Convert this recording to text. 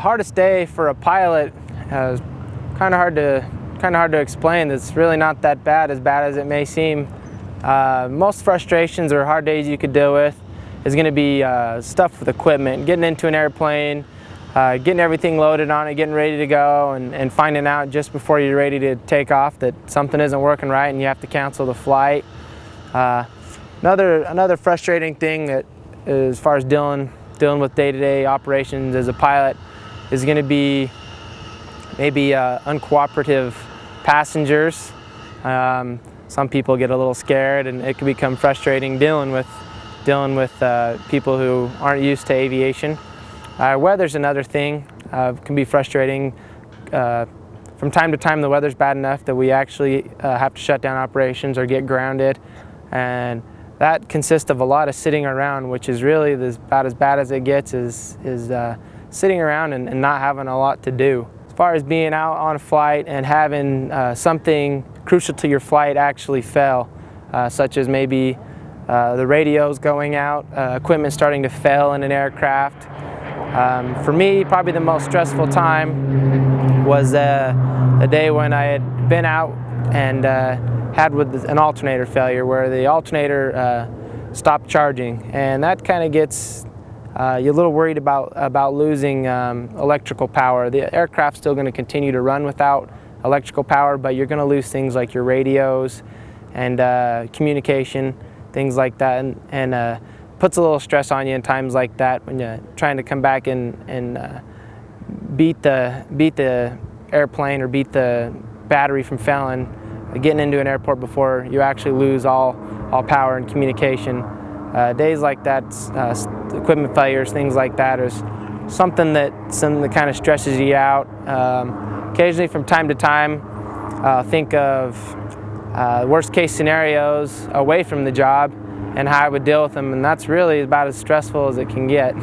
The hardest day for a pilot is kind of hard to explain. It's really not that bad as it may seem. Most frustrations or hard days you could deal with is going to be stuff with equipment, getting into an airplane, getting everything loaded on it, getting ready to go, and finding out just before you're ready to take off that something isn't working right and you have to cancel the flight. Another frustrating thing that, as far as dealing with day-to-day operations as a pilot, is going to be maybe uncooperative passengers. Some people get a little scared, and it can become frustrating dealing with people who aren't used to aviation. Weather's another thing. Can be frustrating. From time to time, the weather's bad enough that we actually have to shut down operations or get grounded, and that consists of a lot of sitting around, which is really about as bad as it gets. Is sitting around and not having a lot to do. As far as being out on a flight and having something crucial to your flight actually fail, such as maybe the radios going out, equipment starting to fail in an aircraft. For me, probably the most stressful time was the day when I had been out and had with an alternator failure, where the alternator stopped charging, and that kind of gets you're a little worried about losing electrical power. The aircraft's still going to continue to run without electrical power, but you're going to lose things like your radios and communication, things like that, and puts a little stress on you in times like that when you're trying to come back and beat the airplane or beat the battery from failing, getting into an airport before you actually lose all power and communication. Days like that, equipment failures, things like that, is something that kind of stresses you out. Occasionally, from time to time, think of worst case scenarios away from the job and how I would deal with them, and that's really about as stressful as it can get.